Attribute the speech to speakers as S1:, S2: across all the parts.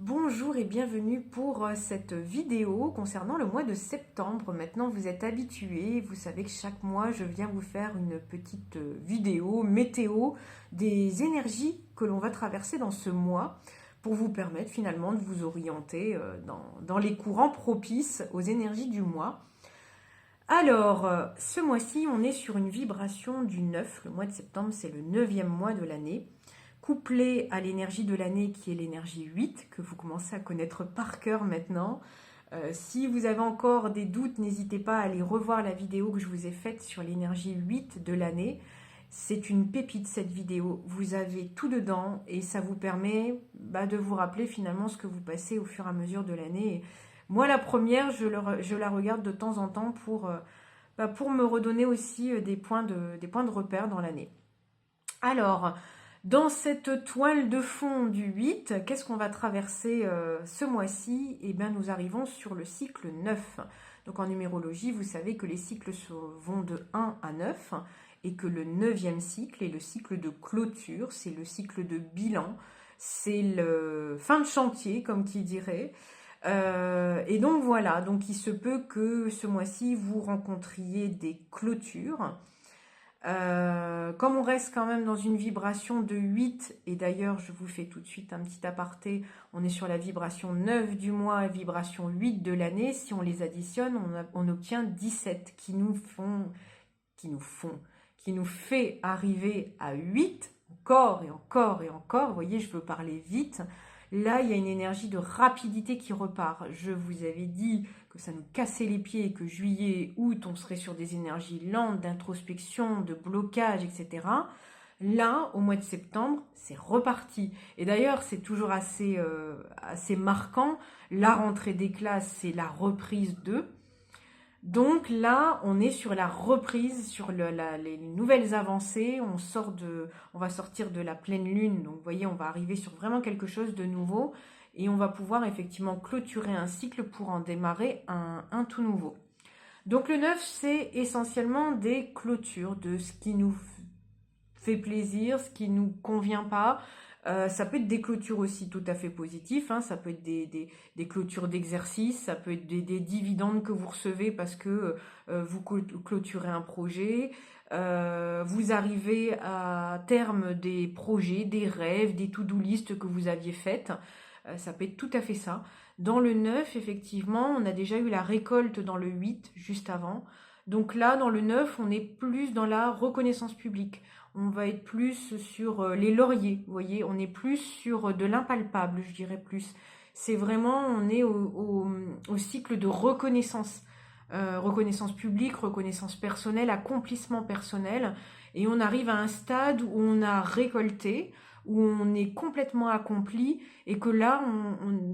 S1: Bonjour et bienvenue pour cette vidéo concernant le mois de septembre. Maintenant vous êtes habitués, vous savez que chaque mois je viens vous faire une petite vidéo météo des énergies que l'on va traverser dans ce mois pour vous permettre finalement de vous orienter dans les courants propices aux énergies du mois. Alors, ce mois-ci on est sur une vibration du 9, le mois de septembre c'est le 9e mois de l'année. Couplé à l'énergie de l'année qui est l'énergie 8, que vous commencez à connaître par cœur maintenant. Si vous avez encore des doutes, n'hésitez pas à aller revoir la vidéo que je vous ai faite sur l'énergie 8 de l'année. C'est une pépite cette vidéo, vous avez tout dedans et ça vous permet de vous rappeler finalement ce que vous passez au fur et à mesure de l'année. Moi la première, je la regarde de temps en temps pour me redonner aussi des points de repère dans l'année. Alors, dans cette toile de fond du 8, qu'est-ce qu'on va traverser ce mois-ci? Eh bien, nous arrivons sur le cycle 9. Donc, en numérologie, vous savez que les cycles vont de 1 à 9 et que le 9e cycle est le cycle de clôture, c'est le cycle de bilan, c'est le fin de chantier, comme qui dirait. Et donc, voilà. Donc, il se peut que ce mois-ci, vous rencontriez des clôtures. Comme on reste quand même dans une vibration de 8, et d'ailleurs je vous fais tout de suite un petit aparté, on est sur la vibration 9 du mois et vibration 8 de l'année, si on les additionne, on obtient 17 qui nous fait arriver à 8, encore et encore et encore, vous voyez je veux parler vite, là il y a une énergie de rapidité qui repart, je vous avais dit que ça nous cassait les pieds et que juillet, août, on serait sur des énergies lentes, d'introspection, de blocage, etc. Là, au mois de septembre, c'est reparti. Et d'ailleurs, c'est toujours assez marquant. La rentrée des classes, c'est la reprise d'eux. Donc là, on est sur la reprise, sur les nouvelles avancées. On va sortir de la pleine lune. Donc, vous voyez, on va arriver sur vraiment quelque chose de nouveau. Et on va pouvoir effectivement clôturer un cycle pour en démarrer un tout nouveau. Donc le 9, c'est essentiellement des clôtures de ce qui nous fait plaisir, ce qui ne nous convient pas. Ça peut être des clôtures aussi tout à fait positives, hein. Ça peut être des clôtures d'exercice, ça peut être des dividendes que vous recevez parce que vous clôturez un projet, vous arrivez à terme des projets, des rêves, des to-do list que vous aviez faites. Ça peut être tout à fait ça. Dans le 9, effectivement, on a déjà eu la récolte dans le 8, juste avant. Donc là, dans le 9, on est plus dans la reconnaissance publique. On va être plus sur les lauriers, vous voyez. On est plus sur de l'impalpable, je dirais plus. C'est vraiment, on est au cycle de reconnaissance. Reconnaissance publique, reconnaissance personnelle, accomplissement personnel. Et on arrive à un stade où on a récolté, où on est complètement accompli et que là,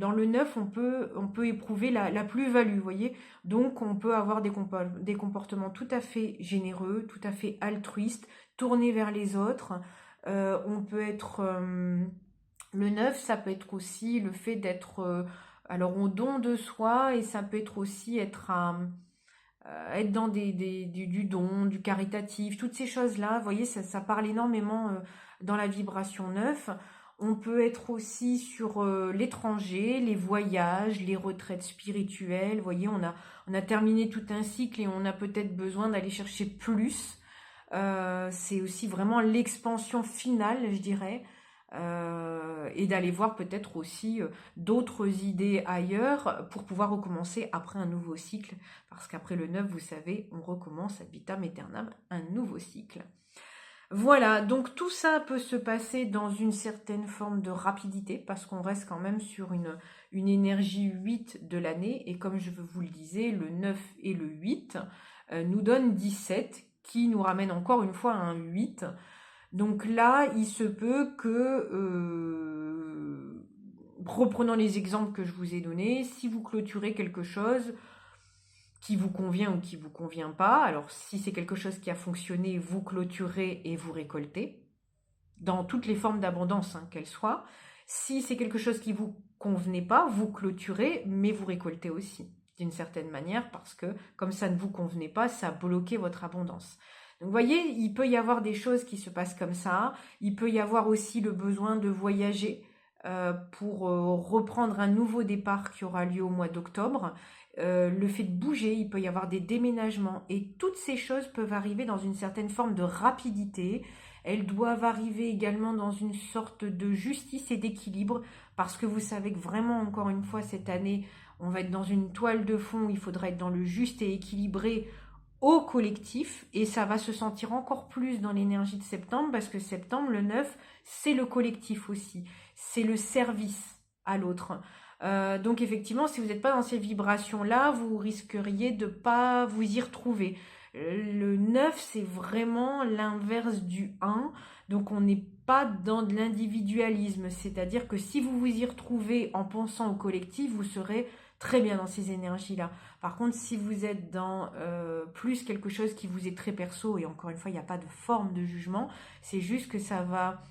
S1: dans le 9, on peut éprouver la plus-value, vous voyez. Donc, on peut avoir des comportements tout à fait généreux, tout à fait altruistes, tournés vers les autres. On peut être... le 9, ça peut être aussi le fait d'être alors au don de soi et ça peut être aussi être dans du don, du caritatif, toutes ces choses-là, vous voyez, ça parle énormément dans la vibration 9. On peut être aussi sur l'étranger, les voyages, les retraites spirituelles. Vous voyez, on a terminé tout un cycle et on a peut-être besoin d'aller chercher plus. C'est aussi vraiment l'expansion finale, je dirais. Et d'aller voir peut-être aussi d'autres idées ailleurs pour pouvoir recommencer après un nouveau cycle. Parce qu'après le 9, vous savez, on recommence ad vitam aeternam un nouveau cycle. Voilà, donc tout ça peut se passer dans une certaine forme de rapidité parce qu'on reste quand même sur une énergie 8 de l'année et comme je vous le disais, le 9 et le 8 nous donnent 17 qui nous ramène encore une fois à un 8. Donc là, il se peut que, reprenant les exemples que je vous ai donnés, si vous clôturez quelque chose qui vous convient ou qui ne vous convient pas, alors si c'est quelque chose qui a fonctionné, vous clôturez et vous récoltez, dans toutes les formes d'abondance hein, qu'elles soient. Si c'est quelque chose qui ne vous convenait pas, vous clôturez, mais vous récoltez aussi, d'une certaine manière, parce que comme ça ne vous convenait pas, ça bloquait votre abondance. Donc vous voyez, il peut y avoir des choses qui se passent comme ça, il peut y avoir aussi le besoin de voyager, pour reprendre un nouveau départ qui aura lieu au mois d'octobre. Le fait de bouger, il peut y avoir des déménagements et toutes ces choses peuvent arriver dans une certaine forme de rapidité. Elles doivent arriver également dans une sorte de justice et d'équilibre parce que vous savez que vraiment, encore une fois, cette année, on va être dans une toile de fond où il faudra être dans le juste et équilibré au collectif et ça va se sentir encore plus dans l'énergie de septembre parce que septembre, le 9, c'est le collectif aussi, c'est le service à l'autre. Donc effectivement, si vous n'êtes pas dans ces vibrations-là, vous risqueriez de ne pas vous y retrouver. Le 9, c'est vraiment l'inverse du 1, donc on n'est pas dans de l'individualisme, c'est-à-dire que si vous vous y retrouvez en pensant au collectif, vous serez très bien dans ces énergies-là. Par contre, si vous êtes dans plus quelque chose qui vous est très perso, et encore une fois, il n'y a pas de forme de jugement, c'est juste que ça va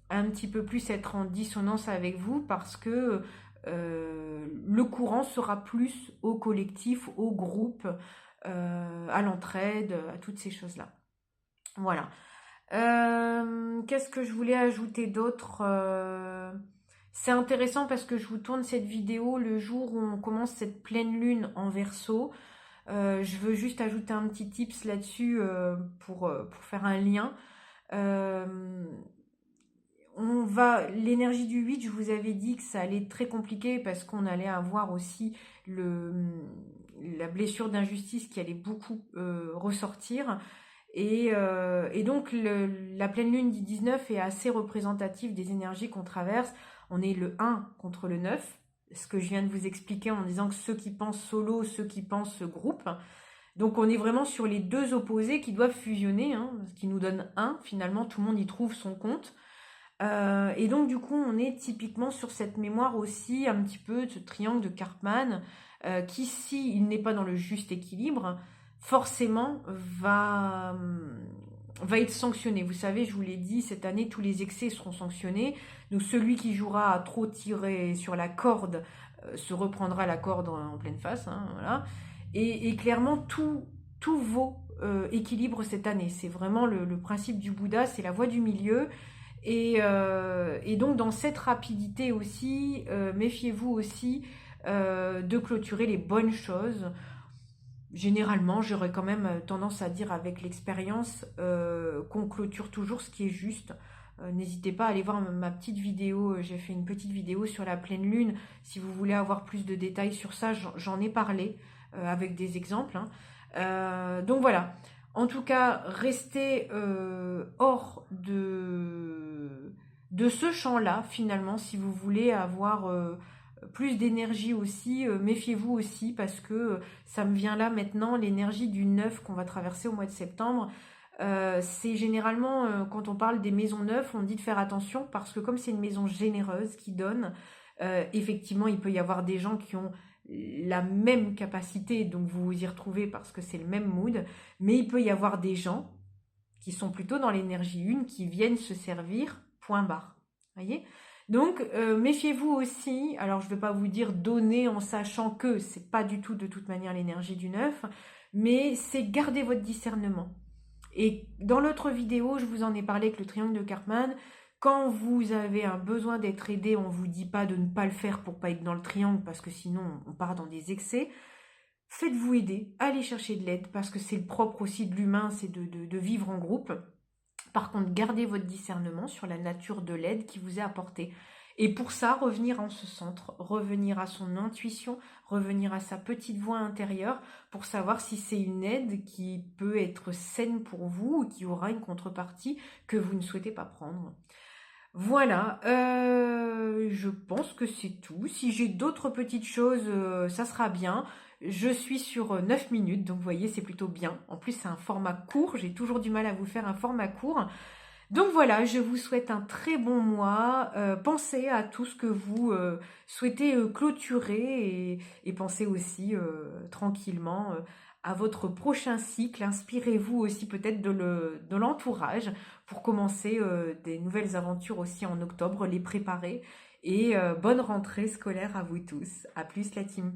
S1: un petit peu plus être en dissonance avec vous parce que le courant sera plus au collectif, au groupe, à l'entraide, à toutes ces choses-là. Voilà. Qu'est-ce que je voulais ajouter d'autre C'est intéressant parce que je vous tourne cette vidéo le jour où on commence cette pleine lune en Verseau. Je veux juste ajouter un petit tips là-dessus pour faire un lien. L'énergie du 8, je vous avais dit que ça allait être très compliqué parce qu'on allait avoir aussi la blessure d'injustice qui allait beaucoup ressortir. Et donc la pleine lune du 19 est assez représentative des énergies qu'on traverse. On est le 1 contre le 9, ce que je viens de vous expliquer en disant que ceux qui pensent solo, ceux qui pensent groupe. Donc on est vraiment sur les deux opposés qui doivent fusionner, ce qui nous donne 1. Finalement, tout le monde y trouve son compte. Et donc du coup, on est typiquement sur cette mémoire aussi un petit peu de ce triangle de Karpman qui, s'il n'est pas dans le juste équilibre, forcément va être sanctionné. Vous savez, je vous l'ai dit, cette année, tous les excès seront sanctionnés. Donc celui qui jouera à trop tirer sur la corde se reprendra la corde en pleine face. Voilà. Et clairement, tout vaut équilibre cette année. C'est vraiment le principe du Bouddha, c'est la voie du milieu. Et donc dans cette rapidité aussi, méfiez-vous aussi de clôturer les bonnes choses. Généralement, j'aurais quand même tendance à dire avec l'expérience qu'on clôture toujours ce qui est juste. N'hésitez pas à aller voir ma petite vidéo, j'ai fait une petite vidéo sur la pleine lune. Si vous voulez avoir plus de détails sur ça, j'en ai parlé avec des exemples. Donc voilà. En tout cas, restez hors de ce champ-là, finalement, si vous voulez avoir plus d'énergie aussi. Méfiez-vous aussi, parce que ça me vient là maintenant, l'énergie du 9 qu'on va traverser au mois de septembre. C'est généralement, quand on parle des maisons neuves, on dit de faire attention, parce que comme c'est une maison généreuse qui donne, effectivement, il peut y avoir des gens qui ont la même capacité, donc vous vous y retrouvez parce que c'est le même mood, mais il peut y avoir des gens qui sont plutôt dans l'énergie 1 qui viennent se servir, point barre. Voyez ? Donc méfiez-vous aussi. Alors je ne vais pas vous dire donner en sachant que c'est pas du tout de toute manière l'énergie du 9, mais c'est garder votre discernement. Et dans l'autre vidéo, je vous en ai parlé avec le triangle de Karpman. Quand vous avez un besoin d'être aidé, on ne vous dit pas de ne pas le faire pour pas être dans le triangle, parce que sinon on part dans des excès. Faites-vous aider, allez chercher de l'aide, parce que c'est le propre aussi de l'humain, c'est de vivre en groupe. Par contre, gardez votre discernement sur la nature de l'aide qui vous est apportée. Et pour ça, revenir en ce centre, revenir à son intuition, revenir à sa petite voix intérieure pour savoir si c'est une aide qui peut être saine pour vous ou qui aura une contrepartie que vous ne souhaitez pas prendre. Voilà, je pense que c'est tout. Si j'ai d'autres petites choses, ça sera bien. Je suis sur 9 minutes, donc vous voyez, c'est plutôt bien. En plus, c'est un format court. J'ai toujours du mal à vous faire un format court. Donc voilà, je vous souhaite un très bon mois. Pensez à tout ce que vous souhaitez clôturer et pensez aussi tranquillement à votre prochain cycle. Inspirez-vous aussi peut-être de l'entourage pour commencer des nouvelles aventures aussi en octobre, les préparer. Et bonne rentrée scolaire à vous tous. À plus la team.